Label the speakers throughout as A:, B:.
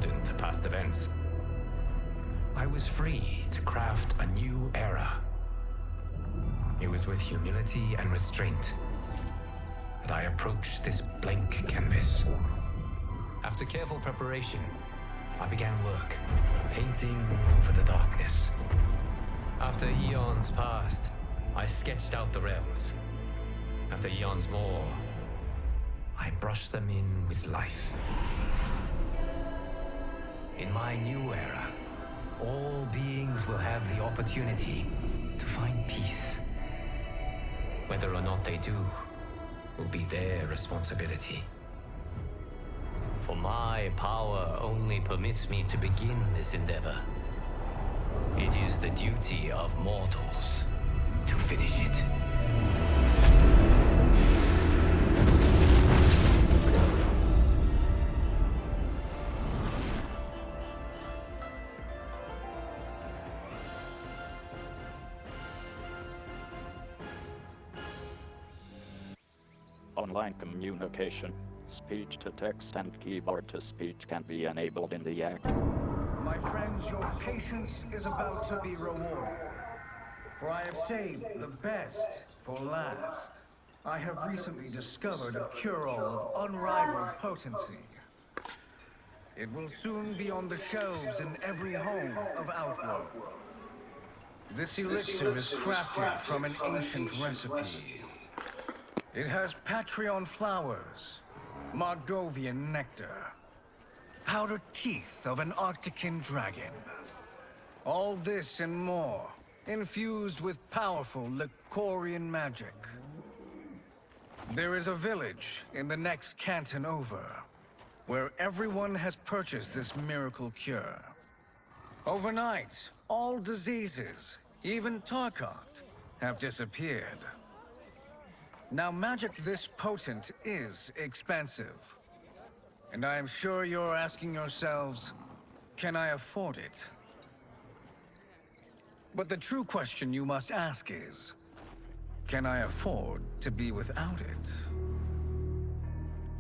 A: beholden to past events. I was free to craft a new era. It was with humility and restraint that I approached this blank canvas. After careful preparation, I began work, painting over the darkness. After eons passed, I sketched out the realms. After eons more, I brushed them in with life. In my new era, all beings will have the opportunity to find peace. Whether or not they do will be their responsibility. For my power only permits me to begin this endeavor. It is the duty of mortals to finish it.
B: Online communication. Speech to text and keyboard to speech can be enabled in the act.
C: My friends, your patience is about to be rewarded. For I have saved the best for last. I have recently discovered a cure-all of unrivaled potency. It will soon be on the shelves in every home of Outworld. This elixir is crafted from an ancient recipe. It has Patreon flowers, Mardovian nectar, powdered teeth of an Arctican dragon. All this and more, infused with powerful Lycorian magic. There is a village in the next canton over, where everyone has purchased this miracle cure. Overnight, all diseases, even Tarkat, have disappeared. Now, magic this potent is expensive. And I am sure you're asking yourselves, can I afford it? But the true question you must ask is, can I afford to be without it?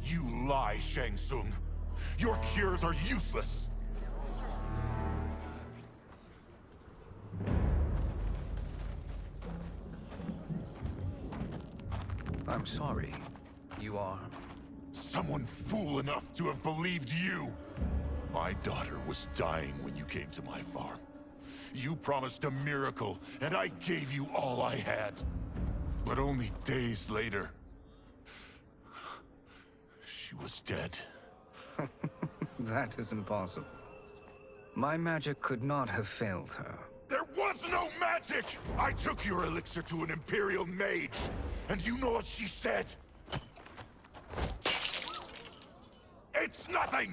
D: You lie, Shang Tsung. Your cures are useless.
C: I'm sorry. You are?
D: Someone fool enough to have believed you. My daughter was dying when you came to my farm. You promised a miracle, and I gave you all I had. But only days later, she was dead.
C: That is impossible. My magic could not have failed her.
D: There was no magic! I took your elixir to an Imperial mage, and you know what she said? It's nothing!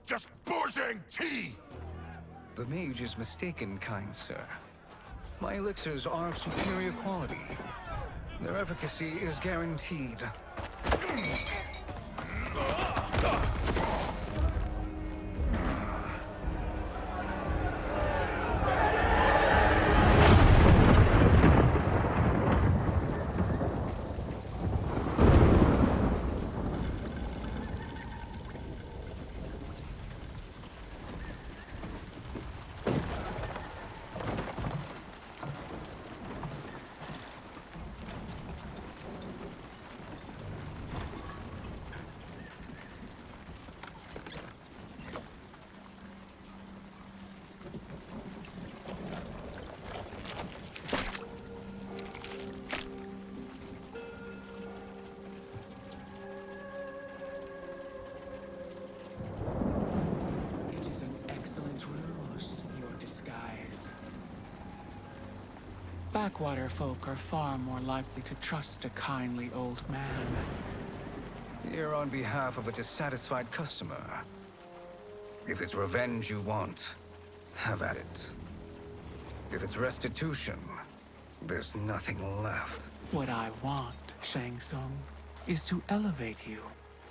D: Just bourgeois tea!
C: The mage is mistaken, kind sir. My elixirs are of superior quality. Their efficacy is guaranteed.
E: Backwater folk are far more likely to trust a kindly old man.
C: Here on behalf of a dissatisfied customer. If it's revenge you want, have at it. If it's restitution, there's nothing left.
E: What I want, Shang Tsung, is to elevate you,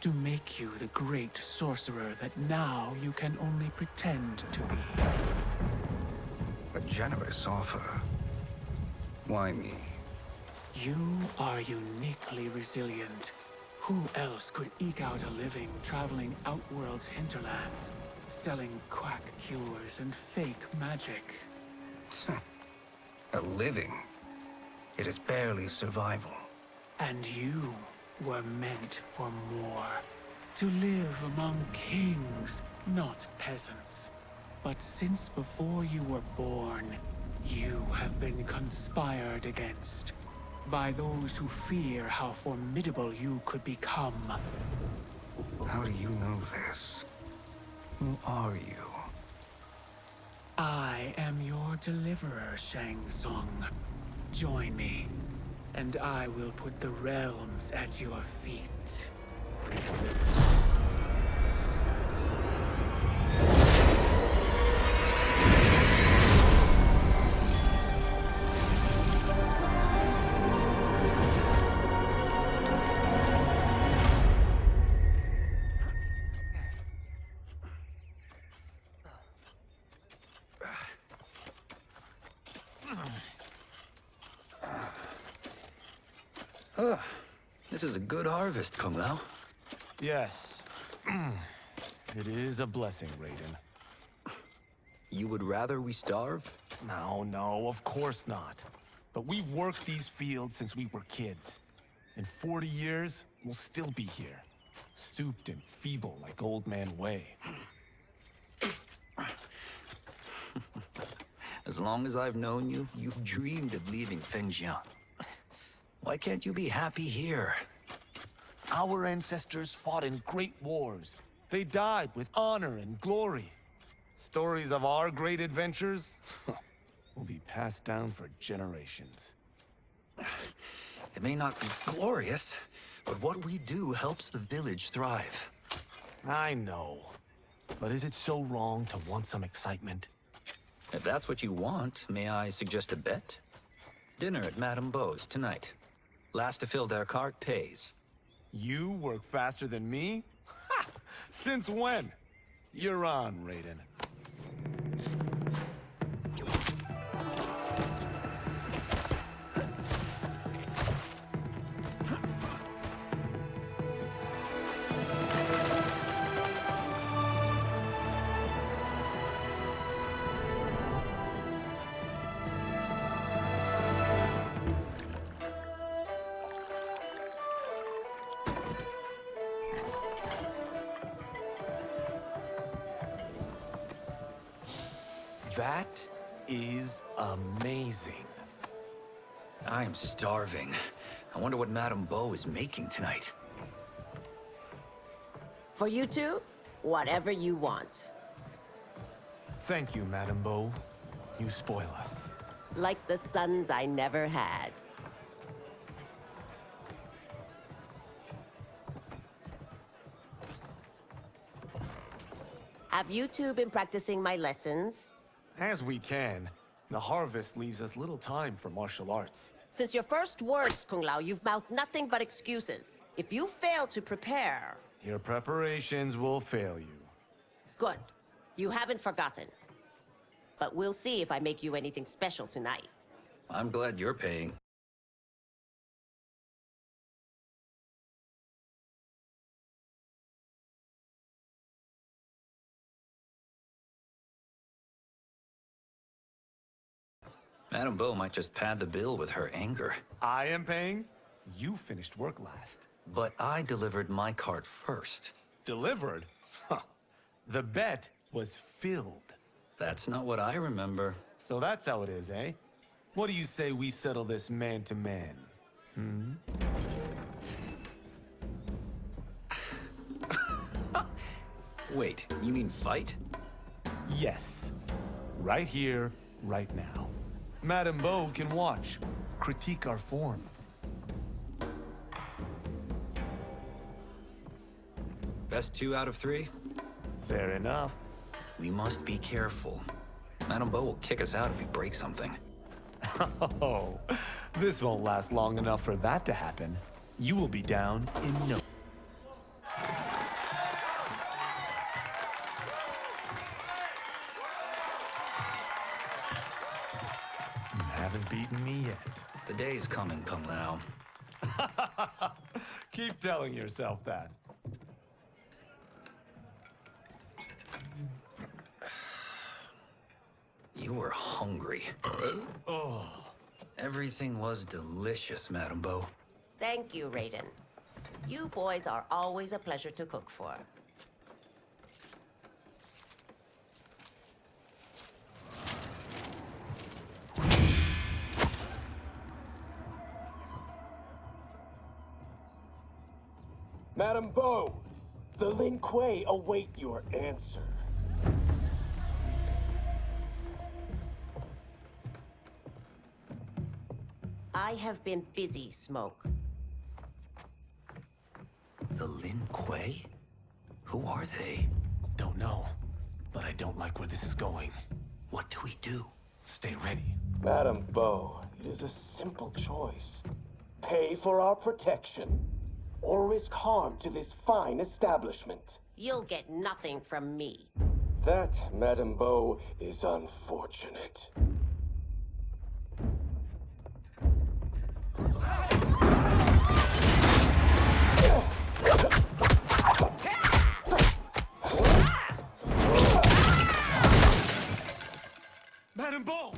E: to make you the great sorcerer that now you can only pretend to be.
C: A generous offer. Why me?
E: You are uniquely resilient. Who else could eke out a living traveling Outworld's hinterlands, selling quack cures and fake magic?
F: A living? It is barely survival.
E: And you were meant for more. To live among kings, not peasants. But since before you were born, you have been conspired against by those who fear how formidable you could become.
F: How do you know this? Who are you?
E: I am your deliverer, Shang Tsung. Join me, and I will put the realms at your feet.
F: This is a good harvest, Kung Lao.
G: Yes. It is a blessing, Raiden.
F: You would rather we starve?
G: No, of course not. But we've worked these fields since we were kids. In 40 years, we'll still be here. Stooped and feeble like Old Man Wei.
F: As long as I've known you, you've dreamed of leaving Fengjiang. Why can't you be happy here?
G: Our ancestors fought in great wars. They died with honor and glory. Stories of our great adventures will be passed down for generations.
F: It may not be glorious, but what we do helps the village thrive.
G: I know. But is it so wrong to want some excitement?
F: If that's what you want, may I suggest a bet? Dinner at Madame Beau's tonight. Last to fill their cart pays.
G: You work faster than me? Ha! Since when? You're on, Raiden. That is amazing.
F: I am starving. I wonder what Madame Beau is making tonight.
H: For you two, whatever you want.
G: Thank you, Madame Beau. You spoil us.
H: Like the sons I never had. Have you two been practicing my lessons?
G: As we can. The harvest leaves us little time for martial arts.
H: Since your first words, Kung Lao, you've mouthed nothing but excuses. If you fail to prepare...
G: Your preparations will fail you.
H: Good. You haven't forgotten. But we'll see if I make you anything special tonight.
F: I'm glad you're paying. Madame Beau might just pad the bill with her anger.
G: I am paying? You finished work last.
F: But I delivered my cart first.
G: Delivered? Huh. The bet was filled.
F: That's not what I remember.
G: So that's how it is, eh? What do you say we settle this man to man? Hmm?
F: Wait, you mean fight?
G: Yes. Right here, right now. Madame Beau can watch, critique our form.
F: Best 2 out of 3?
G: Fair enough.
F: We must be careful. Madame Beau will kick us out if we break something.
G: Oh, this won't last long enough for that to happen. You will be down in no... You haven't beaten me yet.
F: The day's coming, Kung Lao.
G: Keep telling yourself that.
F: You were hungry.
G: Oh.
F: Everything was delicious, Madam Bo.
H: Thank you, Raiden. You boys are always a pleasure to cook for.
I: Madam Bo, the Lin Kuei await your answer.
H: I have been busy, Smoke.
F: The Lin Kuei? Who are they?
G: Don't know, but I don't like where this is going.
F: What do we do?
G: Stay ready.
I: Madam Bo, it is a simple choice. Pay for our protection, or risk harm to this fine establishment.
H: You'll get nothing from me.
I: That, Madam Bo, is unfortunate.
G: Madam Bo!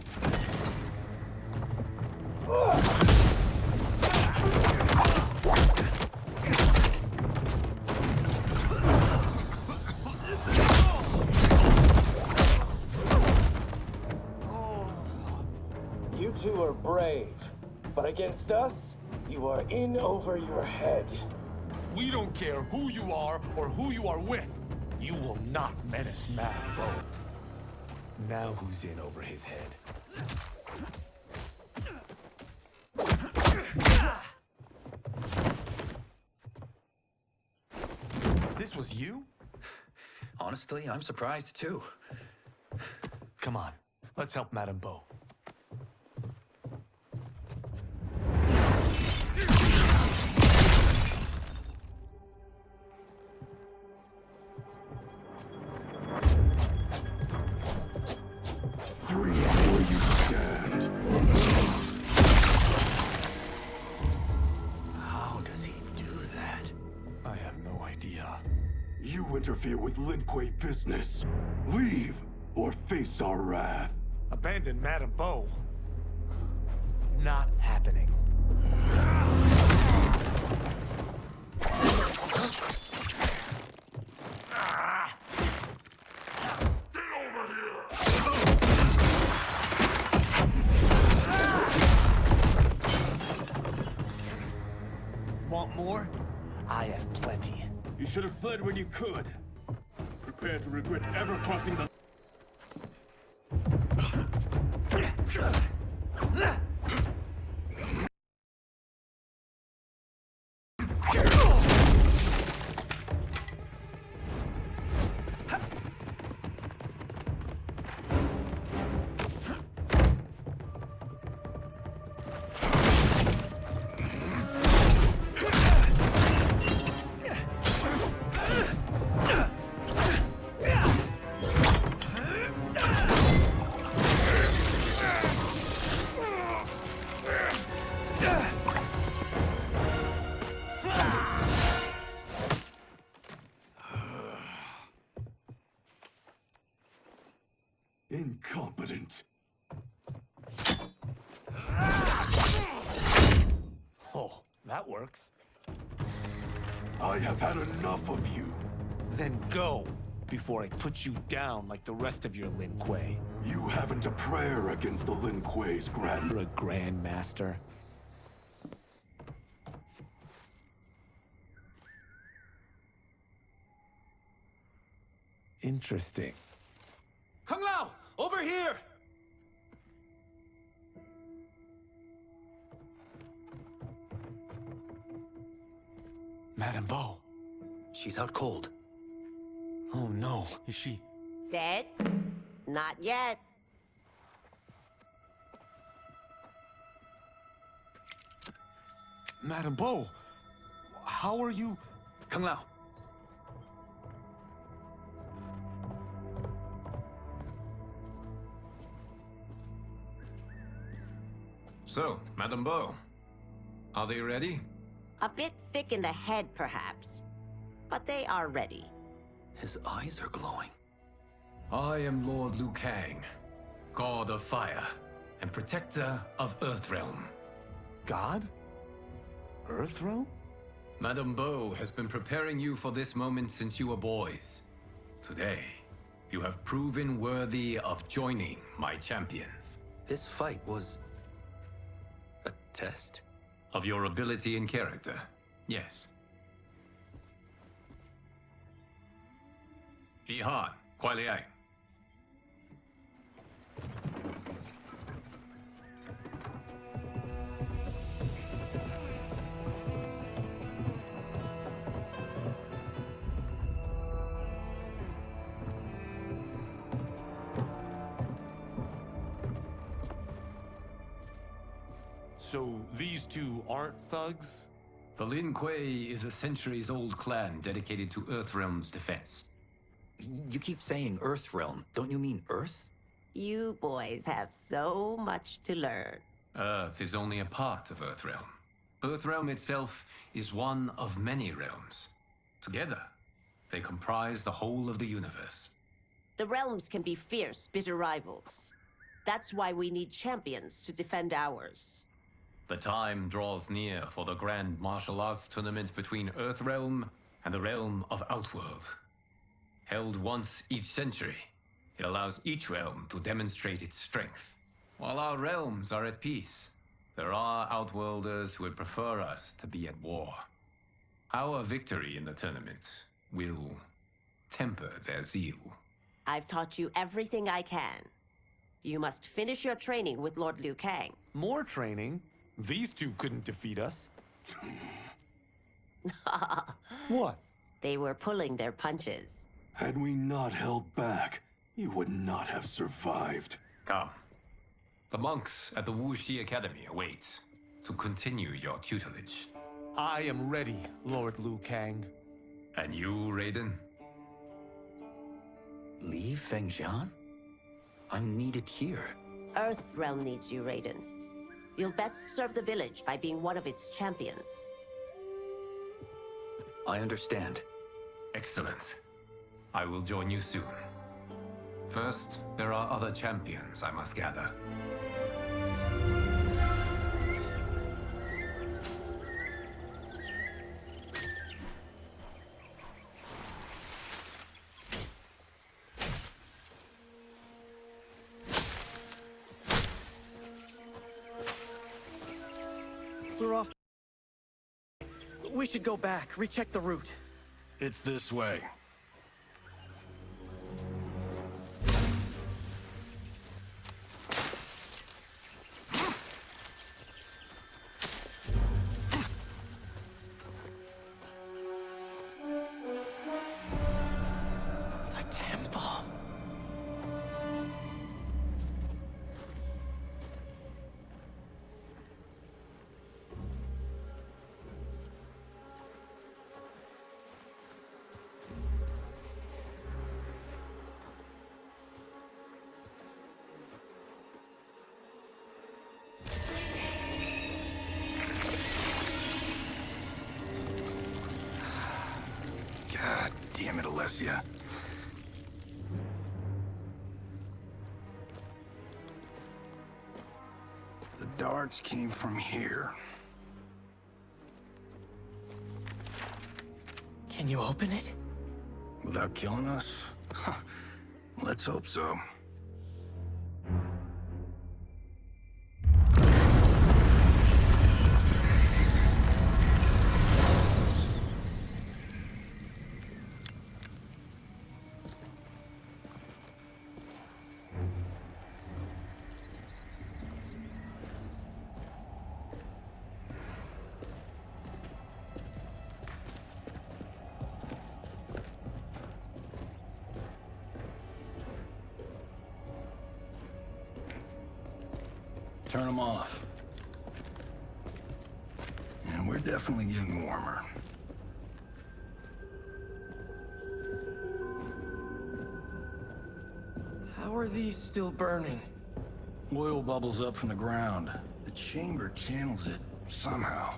I: You two are brave, but against us, you are in over your head.
G: We don't care who you are or who you are with. You will not menace Madam Bo. Now who's in over his head? This was you?
F: Honestly, I'm surprised too.
G: Come on, let's help Madam Bo.
D: Free where you stand.
F: How does he do that?
G: I have no idea.
J: You interfere with Lin Kuei business. Leave, or face our wrath.
G: Abandon Madam Bo? Not happening. Want more? I have plenty.
J: You should have fled when you could. Prepare to regret ever crossing the... Incompetent.
G: Oh, that works.
J: I have had enough of you.
G: Then go, before I put you down like the rest of your Lin Kuei.
J: You haven't a prayer against the Lin Kuei's grand...
G: You're a grandmaster. Interesting. Kung Lao! Over here! Madam Bo.
F: She's out cold.
G: Oh no, is she...
H: Dead? Not yet.
G: Madam Bo, how are you...
F: Kung Lao.
A: So, Madam Bo, are they ready?
H: A bit thick in the head, perhaps. But they are ready.
F: His eyes are glowing.
A: I am Lord Liu Kang, God of Fire and Protector of Earthrealm.
G: God? Earthrealm?
A: Madame Bo has been preparing you for this moment since you were boys. Today, you have proven worthy of joining my champions.
F: This fight was a test?
A: Of your ability and character, yes. Ihan, Kuai Liang.
G: So these two aren't thugs?
A: The Lin Kuei is a centuries-old clan dedicated to Earthrealm's defense.
F: You keep saying Earthrealm. Don't you mean Earth?
H: You boys have so much to learn.
A: Earth is only a part of Earthrealm. Earthrealm itself is one of many realms. Together, they comprise the whole of the universe.
H: The realms can be fierce, bitter rivals. That's why we need champions to defend ours.
A: The time draws near for the grand martial arts tournament between Earthrealm and the realm of Outworld. Held once each century, it allows each realm to demonstrate its strength. While our realms are at peace, there are Outworlders who would prefer us to be at war. Our victory in the tournament will temper their zeal.
H: I've taught you everything I can. You must finish your training with Lord Liu Kang.
G: More training? These two couldn't defeat us. What?
H: They were pulling their punches.
J: Had we not held back, you would not have survived.
A: Come. The monks at the Wuxi Academy await to continue your tutelage.
G: I am ready, Lord Liu Kang.
A: And you, Raiden?
F: Li Fengjian? I'm needed here.
H: Earthrealm needs you, Raiden. You'll best serve the village by being one of its champions.
F: I understand.
A: Excellent. I will join you soon. First, there are other champions I must gather.
K: We're off. We should go back, recheck the route.
J: It's this way.
K: The temple.
J: God damn it, Alessia. The darts came from here.
K: Can you open it?
J: Without killing us? Let's hope so. Turn them off. And we're definitely getting warmer.
K: How are these still burning?
J: Oil bubbles up from the ground. The chamber channels it somehow.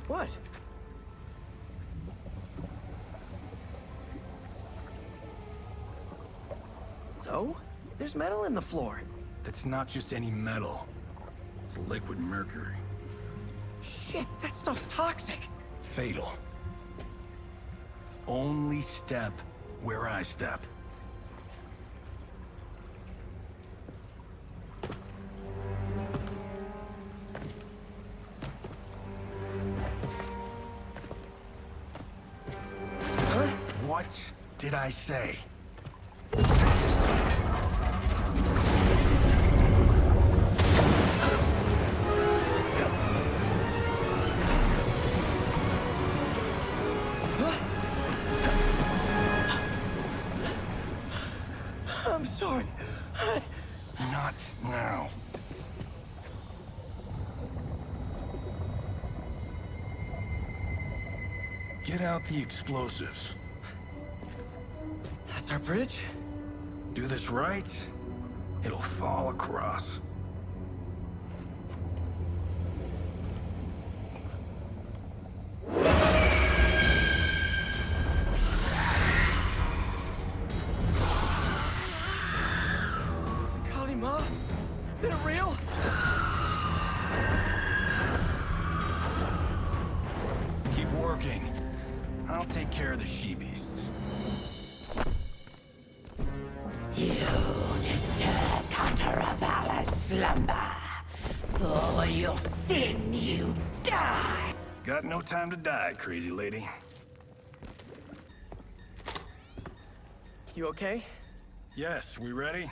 K: What? So? There's metal in the floor.
L: That's not just any metal. It's liquid mercury.
K: Shit, that stuff's toxic.
L: Fatal. Only step where I step.
K: Huh?
L: What did I say?
K: I'm sorry.
L: Not now. Get out the explosives.
K: That's our bridge?
L: Do this right, it'll fall across.
K: Kalima? Is it real?
L: Keep working. I'll take care of the she-beasts.
M: You disturb Cantaravala's slumber. For your sin, you die.
L: Got no time to die, crazy lady.
K: You okay?
L: Yes, we ready?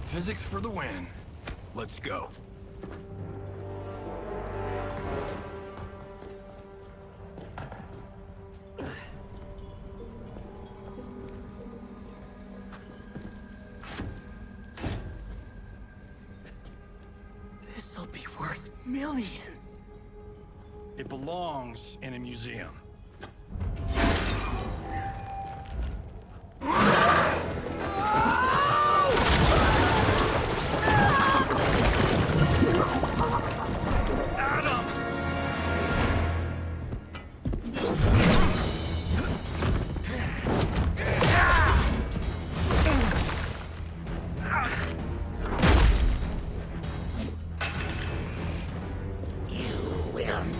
L: Physics for the win. Let's go.
K: This'll be worth millions.
L: It belongs in a museum.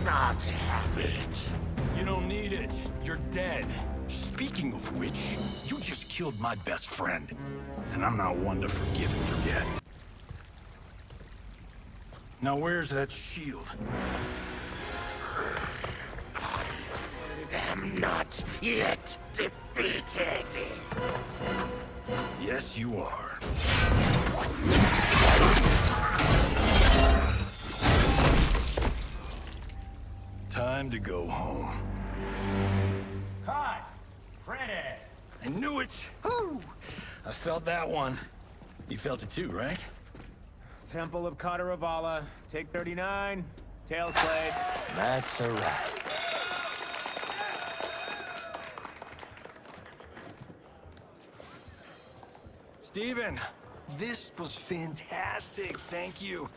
M: Not have it.
L: You don't need it. You're dead. Speaking of which, you just killed my best friend. And I'm not one to forgive and forget. Now where's that shield?
M: I am not yet defeated.
L: Yes, you are. Time to go home.
N: Cut! Printed!
L: I knew it! Woo! I felt that one. You felt it too, right?
O: Temple of Kataravala, take 39, tail slate.
N: That's a wrap.
L: Steven, this was fantastic. Thank you.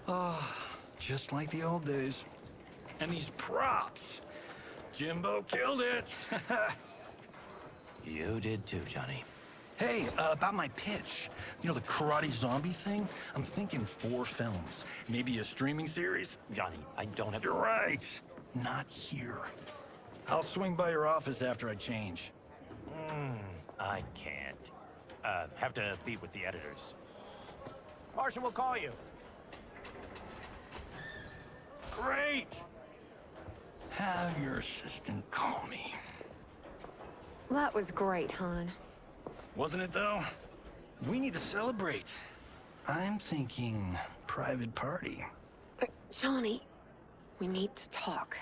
L: Oh, just like the old days. And these props. Jimbo killed it.
N: You did too, Johnny.
L: Hey, about my pitch. You know, the karate zombie thing? I'm thinking 4 films. Maybe a streaming series?
N: Johnny, I don't have...
L: You're right. Not here. I'll swing by your office after I change.
N: I can't. Have to meet with the editors. Marshall will call you.
L: Great! Have your assistant call me.
P: That was great, hon.
L: Wasn't it, though? We need to celebrate. I'm thinking private party.
P: Johnny, we need to talk.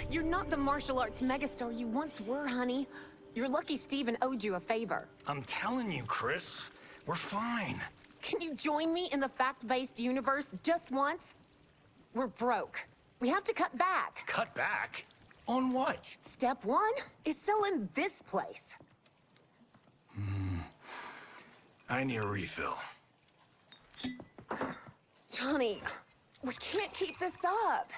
P: You're not the martial arts megastar you once were, honey. You're lucky Steven owed you a favor.
L: I'm telling you, Chris. We're fine.
P: Can you join me in the fact-based universe just once? We're broke. We have to cut back.
L: Cut back? On what?
P: Step one is selling this place.
L: I need a refill.
P: Johnny, we can't keep this up.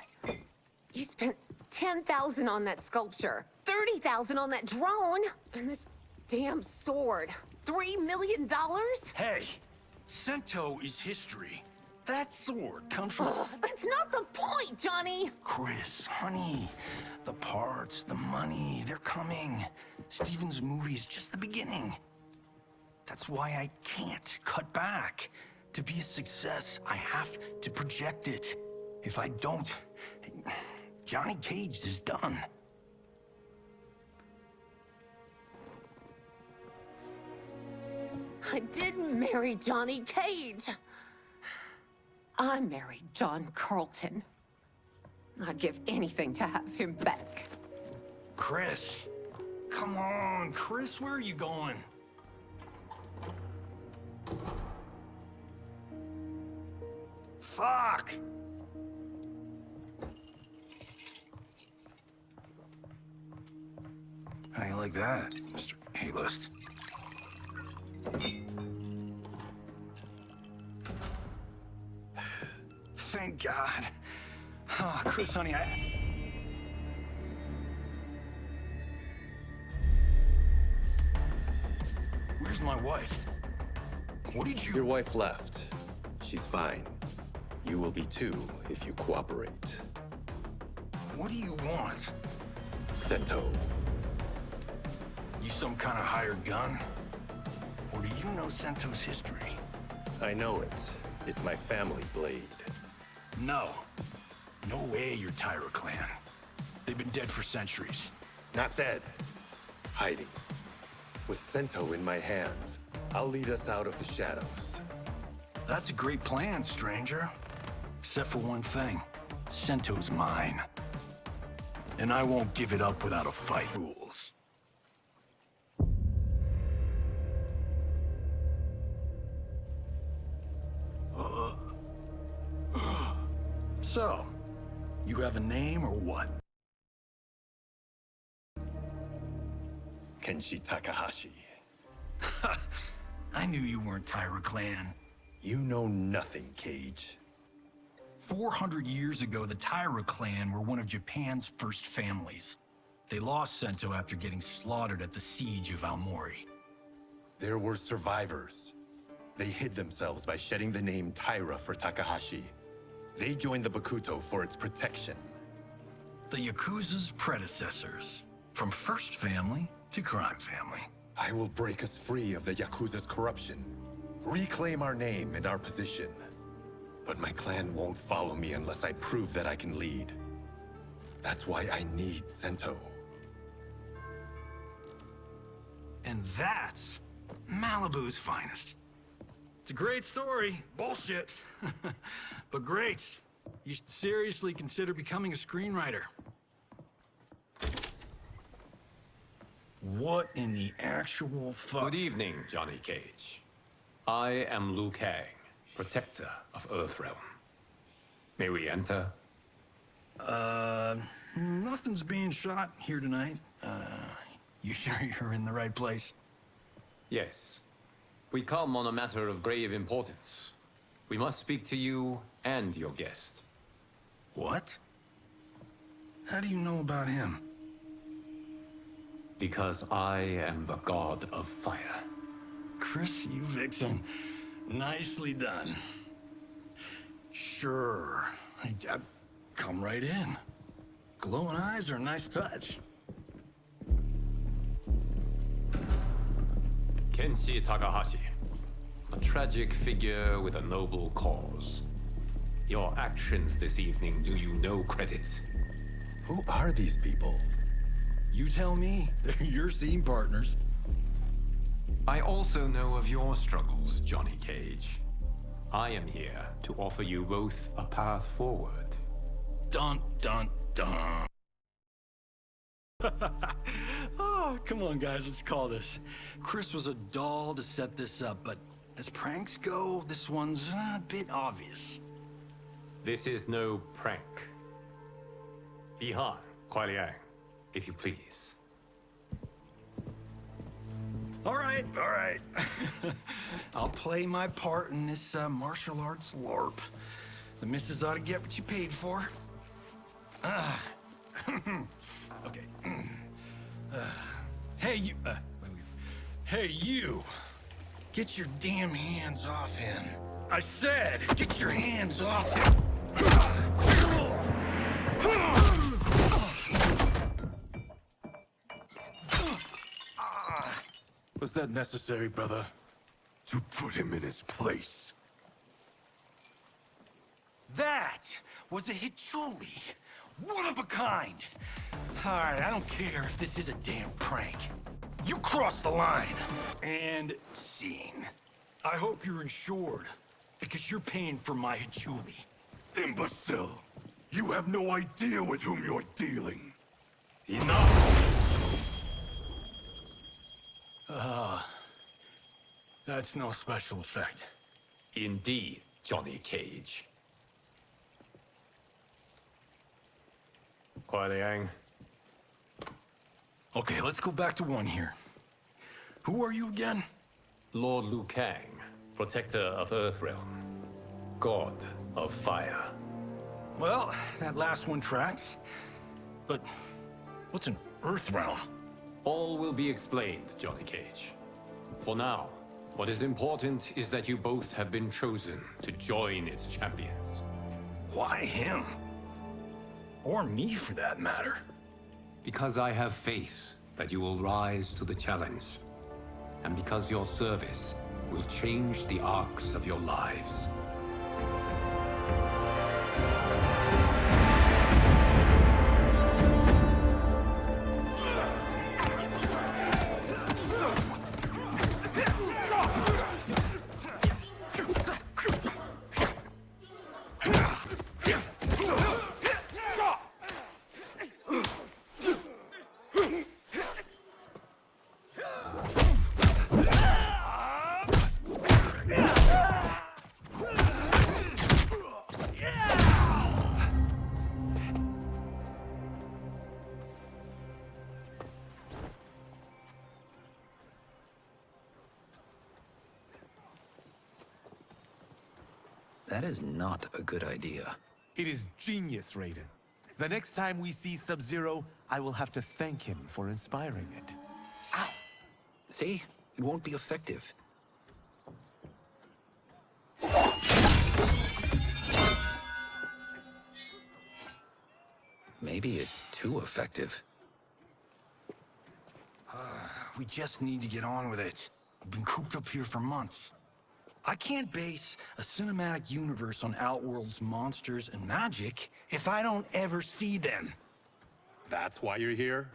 P: You spent $10,000 on that sculpture, $30,000 on that drone, and this damn sword. $3 million?
L: Hey, Sento is history. That sword comes from...
P: That's not the point, Johnny!
L: Chris, honey, the parts, the money, they're coming. Steven's movie is just the beginning. That's why I can't cut back. To be a success, I have to project it. If I don't, Johnny Cage is done.
P: I didn't marry Johnny Cage. I married John Carlton. I'd give anything to have him back.
L: Chris, come on, Chris, where are you going? Fuck! How you like that, Mr. A-list? Thank God. Oh, Chris, honey, Where's my wife? What did you...
Q: Your wife left. She's fine. You will be too if you cooperate.
L: What do you want?
Q: Sento.
L: You some kind of hired gun? Or do you know Sento's history?
Q: I know it. It's my family blade.
L: No. No way you're Tyra clan. They've been dead for centuries.
Q: Not dead. Hiding. With Sento in my hands, I'll lead us out of the shadows.
L: That's a great plan, stranger. Except for one thing. Sento's mine. And I won't give it up without a fight. Rules. So, you have a name or what?
Q: Kenshi Takahashi.
L: I knew you weren't Tyra clan.
Q: You know nothing, Cage.
L: 400 years ago, the Tyra clan were one of Japan's first families. They lost Sento after getting slaughtered at the siege of Aomori.
Q: There were survivors. They hid themselves by shedding the name Tyra for Takahashi. They joined the Bakuto for its protection.
L: The Yakuza's predecessors. From first family to crime family.
Q: I will break us free of the Yakuza's corruption. Reclaim our name and our position. But my clan won't follow me unless I prove that I can lead. That's why I need Sento.
L: And that's Malibu's finest. It's a great story. Bullshit. But great. You should seriously consider becoming a screenwriter. What in the actual fuck?
R: Good evening, Johnny Cage. I am Liu Kang, protector of Earthrealm. May we enter?
L: Nothing's being shot here tonight. You sure you're in the right place?
R: Yes. We come on a matter of grave importance. We must speak to you and your guest.
L: What? How do you know about him?
R: Because I am the god of fire.
L: Chris, you vixen. Nicely done. Sure. Come right in. Glowing eyes are a nice touch.
R: Kenshi Takahashi. A tragic figure with a noble cause. Your actions this evening do you no credit.
Q: Who are these people?
L: You tell me. They're your scene partners.
R: I also know of your struggles, Johnny Cage. I am here to offer you both a path forward.
L: Dun, dun, dun. Oh, come on, guys, let's call this. Chris was a doll to set this up, but as pranks go, this one's a bit obvious.
R: This is no prank. Bihan, Kuai Liang, if you please.
L: All right, all right. I'll play my part in this martial arts LARP. The missus ought to get what you paid for. Okay. Hey, you. Hey, you. Get your damn hands off him. I said, get your hands off him.
J: Was that necessary, brother? To put him in his place.
L: That was a Hichuli. One of a kind. All right, I don't care if this is a damn prank. You crossed the line. And scene. I hope you're insured, because you're paying for my Hichuli.
J: Imbecile! You have no idea with whom you're dealing.
L: Enough! That's no special effect.
R: Indeed, Johnny Cage. Kuai Liang.
L: Okay, let's go back to one here. Who are you again?
R: Lord Liu Kang, protector of Earthrealm, god of fire.
L: Well, that last one tracks. But what's an Earthrealm?
R: All will be explained, Johnny Cage. For now, what is important is that you both have been chosen to join its champions.
L: Why him? Or me, for that matter.
R: Because I have faith that you will rise to the challenge. And because your service will change the arcs of your lives.
F: That is not a good idea.
G: It is genius, Raiden. The next time we see Sub-Zero, I will have to thank him for inspiring it.
F: Ow! See? It won't be effective. Maybe it's too effective.
L: We just need to get on with it. We've been cooped up here for months. I can't base a cinematic universe on Outworld's monsters and magic if I don't ever see them.
Q: That's why you're here?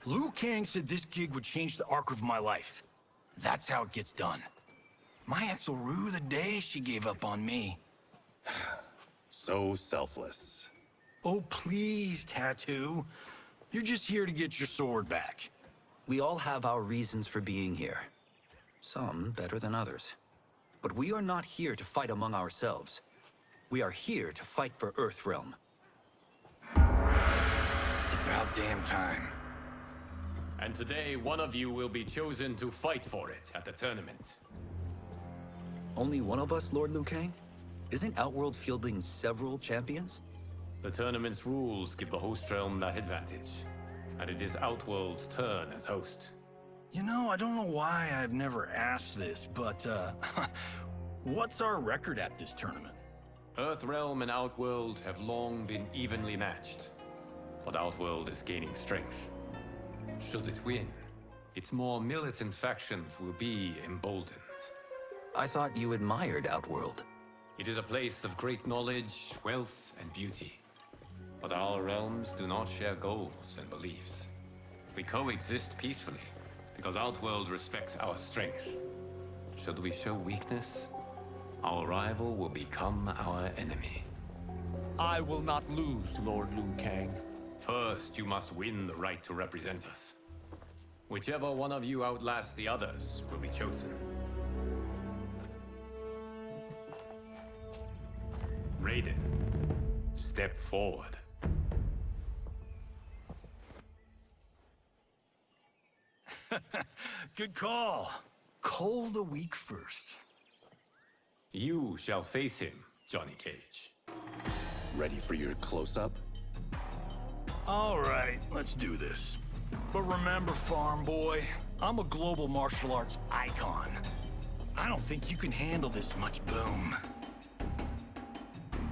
L: Liu Kang said this gig would change the arc of my life. That's how it gets done. My ex will rue the day she gave up on me.
Q: So selfless.
L: Oh, please, Tattoo. You're just here to get your sword back.
F: We all have our reasons for being here. Some better than others. But we are not here to fight among ourselves. We are here to fight for Earthrealm.
L: It's about damn time.
R: And today, one of you will be chosen to fight for it at the tournament.
F: Only one of us, Lord Liu Kang? Isn't Outworld fielding several champions?
R: The tournament's rules give the host realm that advantage. And it is Outworld's turn as host.
L: You know, I don't know why I've never asked this, but, what's our record at this tournament?
R: Earthrealm and Outworld have long been evenly matched. But Outworld is gaining strength. Should it win, its more militant factions will be emboldened.
F: I thought you admired Outworld.
R: It is a place of great knowledge, wealth, and beauty. But our realms do not share goals and beliefs. We coexist peacefully, because Outworld respects our strength. Should we show weakness, our rival will become our enemy.
G: I will not lose, Lord Liu Kang.
R: First, you must win the right to represent us. Whichever one of you outlasts the others will be chosen. Raiden, step forward.
L: Good call. Cole the week first.
R: You shall face him, Johnny Cage.
Q: Ready for your close-up?
L: All right, let's do this. But remember, farm boy, I'm a global martial arts icon. I don't think you can handle this much boom.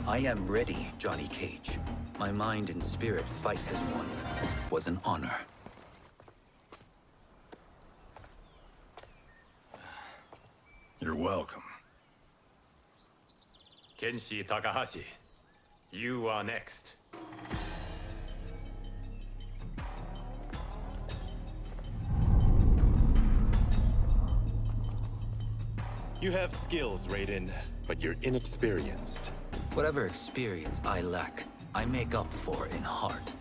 F: I am ready, Johnny Cage. My mind and spirit fight as one. Was an honor.
L: You're welcome.
R: Kenshi Takahashi, you are next.
Q: You have skills, Raiden, but you're inexperienced.
F: Whatever experience I lack, I make up for in heart.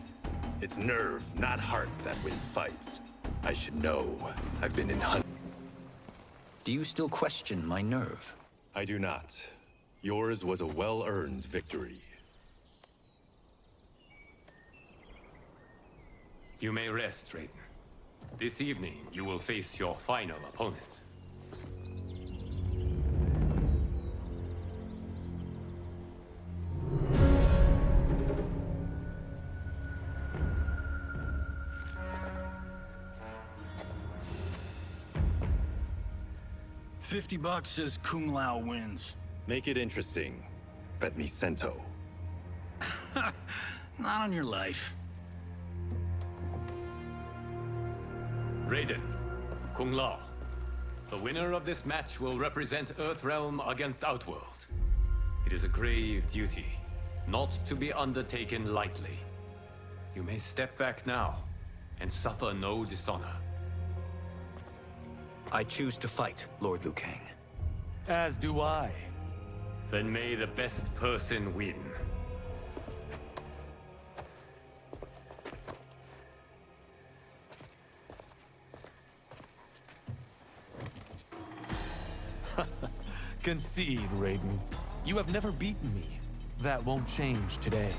Q: It's nerve, not heart, that wins fights. I should know. I've been in hunt.
F: Do you still question my nerve?
Q: I do not. Yours was a well-earned victory.
R: You may rest, Raiden. This evening, you will face your final opponent.
L: $50 says Kung Lao wins.
Q: Make it interesting. Bet me Sento.
L: Not on your life.
R: Raiden, Kung Lao. The winner of this match will represent Earthrealm against Outworld. It is a grave duty, not to be undertaken lightly. You may step back now and suffer no dishonor.
F: I choose to fight, Lord Liu Kang.
G: As do I.
R: Then may the best person win.
G: Concede, Raiden. You have never beaten me. That won't change today.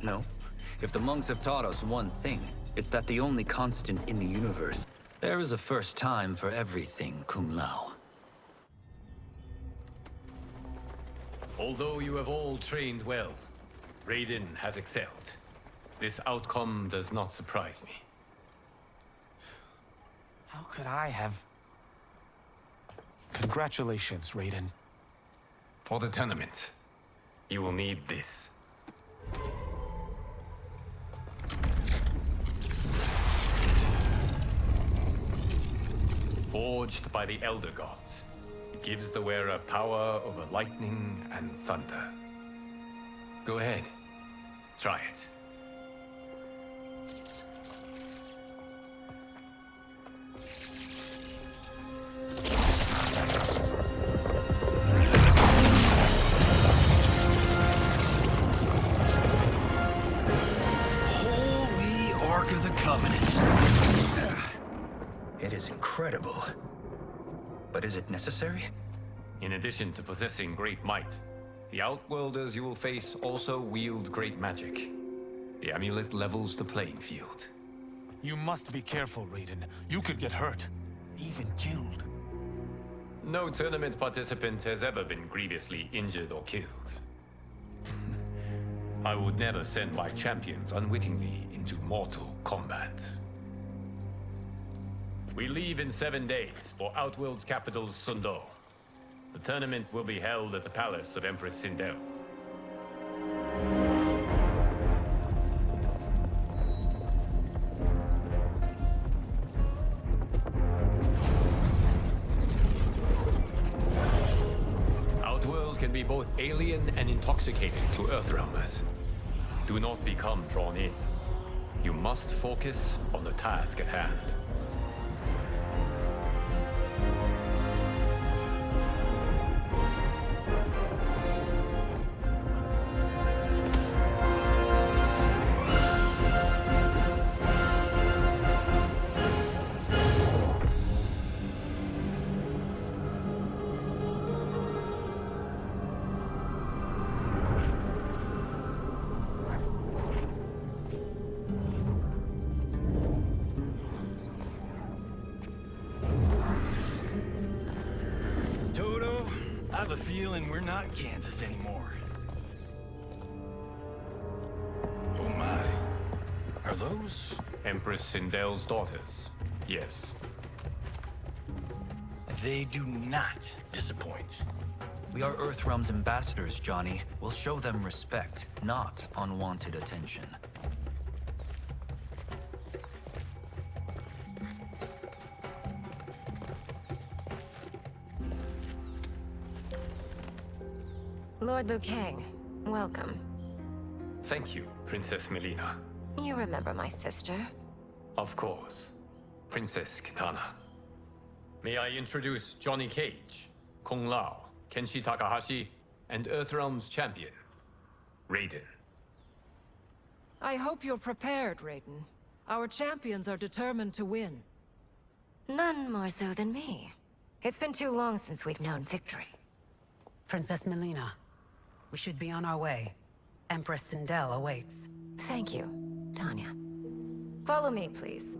F: No. If the monks have taught us one thing, it's that the only constant in the universe. There is a first time for everything, Kung Lao.
R: Although you have all trained well, Raiden has excelled. This outcome does not surprise me.
G: How could I have... Congratulations, Raiden.
R: For the tournament, you will need this. Forged by the Elder Gods, it gives the wearer power over lightning and thunder. Go ahead, try it.
L: Holy Ark of the Covenant.
F: It is incredible. But is it necessary?
R: In addition to possessing great might, the Outworlders you will face also wield great magic. The amulet levels the playing field.
G: You must be careful, Raiden. You could get hurt. Even killed.
R: No tournament participant has ever been grievously injured or killed. I would never send my champions unwittingly into Mortal Kombat. We leave in 7 days for Outworld's capital, Sundo. The tournament will be held at the palace of Empress Sindel. Outworld can be both alien and intoxicating to Earthrealmers. Do not become drawn in. You must focus on the task at hand.
L: have a feeling we're not in Kansas anymore. Oh my. Are those?
R: Empress Sindel's daughters. Yes.
L: They do not disappoint.
F: We are Earthrealm's ambassadors, Johnny. We'll show them respect, not unwanted attention.
S: Lord Liu Kang, welcome.
R: Thank you, Princess Melina.
S: You remember my sister?
R: Of course. Princess Kitana. May I introduce Johnny Cage, Kung Lao, Kenshi Takahashi, and Earthrealm's champion, Raiden.
T: I hope you're prepared, Raiden. Our champions are determined to win.
S: None more so than me. It's been too long since we've known victory.
U: Princess Melina, we should be on our way. Empress Sindel awaits.
S: Thank you, Tanya. Follow me, please.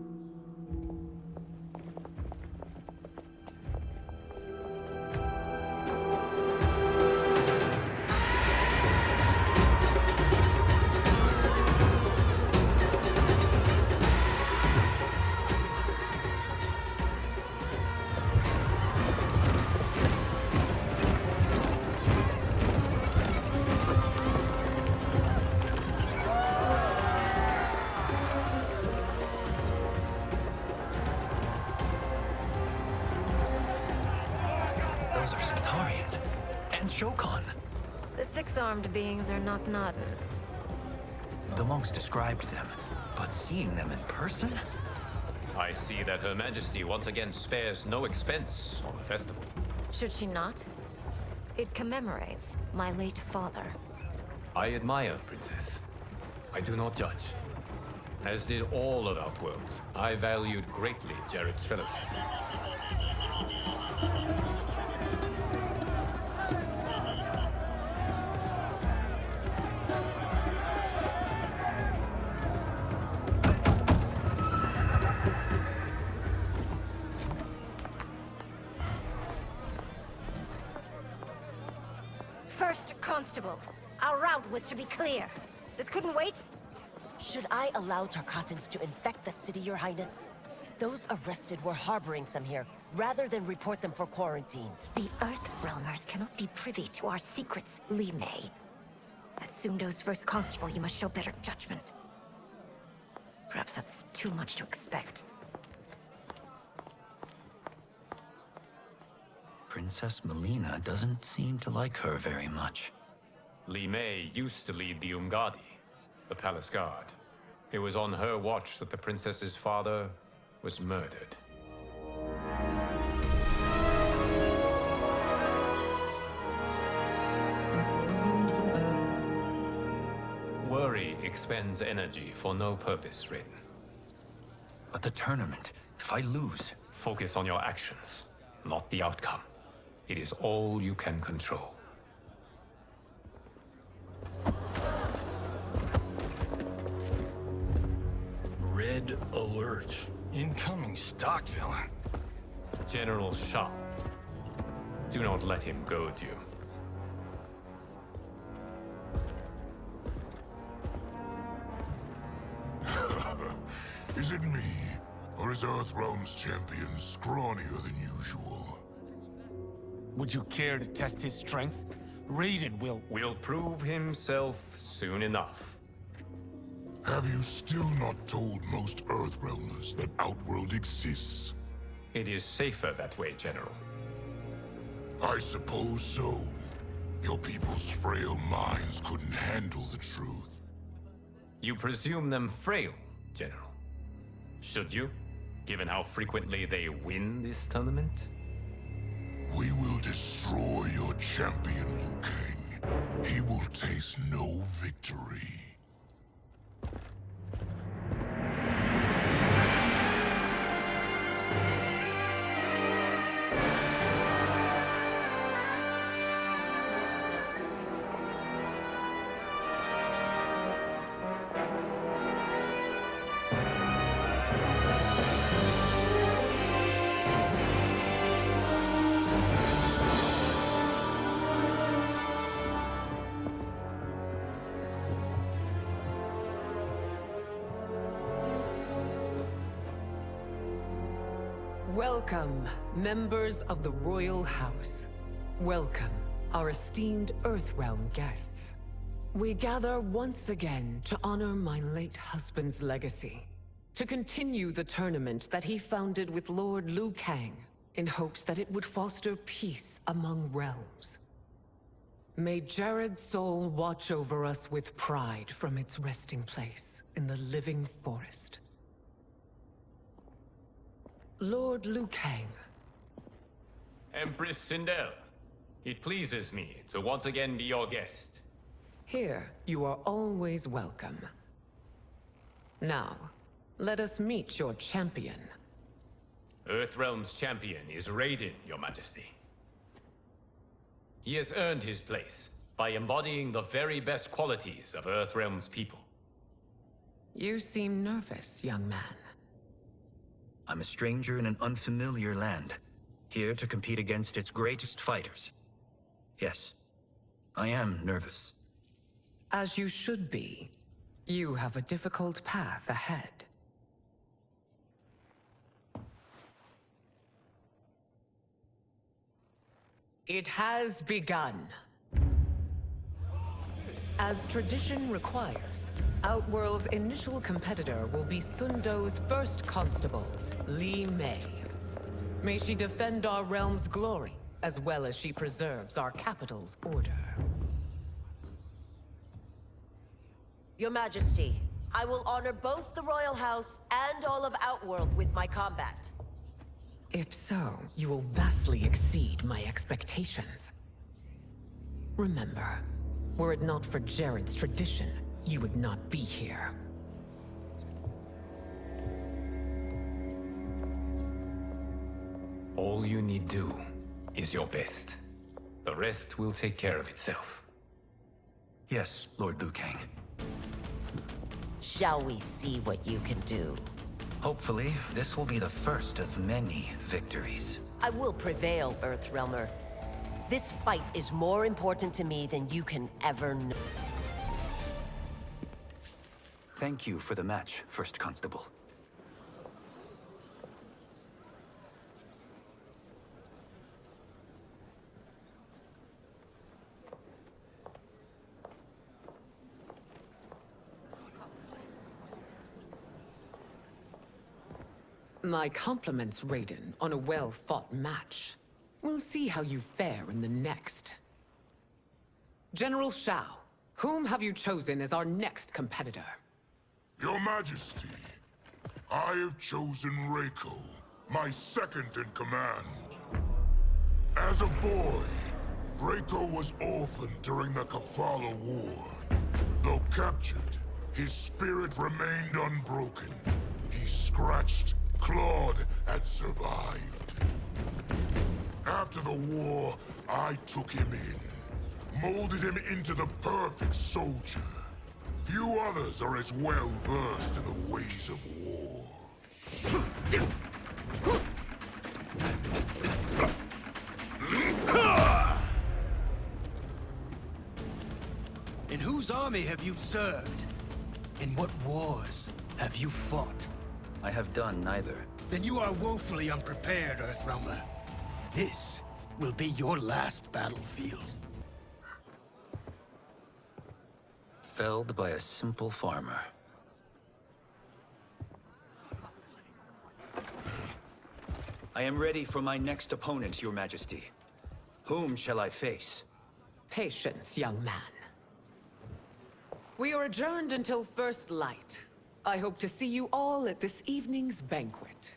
F: Those are Centaurians. And Shokan.
S: The six-armed beings are not Nodens.
F: The monks described them, but seeing them in person?
R: I see that Her Majesty once again spares no expense on the festival.
S: Should she not? It commemorates my late father.
R: I admire, Princess. I do not judge. As did all of Outworld, I valued greatly Jared's fellowship.
S: First Constable, our route was to be clear. This couldn't wait?
V: Should I allow Tarkatans to infect the city, Your Highness? Those arrested were harboring some here, rather than report them for quarantine.
S: The Earthrealmers cannot be privy to our secrets, Li Mei. As Sundo's first constable, you must show better judgment. Perhaps that's too much to expect.
F: Princess Melina doesn't seem to like her very much.
R: Li Mei used to lead the Umgadi, the palace guard. It was on her watch that the princess's father was murdered. Worry expends energy for no purpose, Raiden.
F: But the tournament, if I lose...
R: Focus on your actions, not the outcome. It is all you can control.
L: Red alert. Incoming stock villain.
R: General Shah. Do not let him goad you.
D: Is it me? Or is Earthrealm's champion scrawnier than usual?
G: Would you care to test his strength? Raiden
R: will prove himself soon enough.
D: Have you still not told most Earthrealmers that Outworld exists?
R: It is safer that way, General.
D: I suppose so. Your people's frail minds couldn't handle the truth.
R: You presume them frail, General. Should you, given how frequently they win this tournament?
D: We will destroy your champion, Liu Kang. He will taste no victory.
B: Welcome, members of the Royal House. Welcome, our esteemed Earthrealm guests. We gather once again to honor my late husband's legacy, to continue the tournament that he founded with Lord Liu Kang, in hopes that it would foster peace among realms. May Jared's soul watch over us with pride from its resting place in the living forest. Lord Liu Kang.
R: Empress Sindel, it pleases me to once again be your guest.
B: Here, you are always welcome. Now, let us meet your champion.
R: Earthrealm's champion is Raiden, Your Majesty. He has earned his place by embodying the very best qualities of Earthrealm's people.
B: You seem nervous, young man.
F: I'm a stranger in an unfamiliar land, here to compete against its greatest fighters. Yes, I am nervous.
B: As you should be. You have a difficult path ahead. It has begun. As tradition requires, Outworld's initial competitor will be Sundo's first constable, Li Mei. May she defend our realm's glory, as well as she preserves our capital's order.
V: Your Majesty, I will honor both the Royal House and all of Outworld with my combat.
B: If so, you will vastly exceed my expectations. Remember, were it not for Jared's tradition, you would not be here.
A: All you need do is your best. The rest will take care of itself.
F: Yes, Lord Liu Kang.
V: Shall we see what you can do?
F: Hopefully, this will be the first of many victories.
V: I will prevail, Earthrealmer. This fight is more important to me than you can ever know.
F: Thank you for the match, First Constable.
B: My compliments, Raiden, on a well-fought match. We'll see how you fare in the next. General Shao, whom have you chosen as our next competitor?
D: Your Majesty, I have chosen Reiko, my second in command. As a boy, Reiko was orphaned during the Kafala War. Though captured, his spirit remained unbroken. He scratched, clawed, and survived. After the war, I took him in, molded him into the perfect soldier. Few others are as well versed in the ways of war.
C: In whose army have you served? In what wars have you fought?
F: I have done neither.
C: Then you are woefully unprepared, Earthrealmer. This will be your last battlefield.
F: Felled by a simple farmer. I am ready for my next opponent, Your Majesty. Whom shall I face?
B: Patience, young man. We are adjourned until first light. I hope to see you all at this evening's banquet.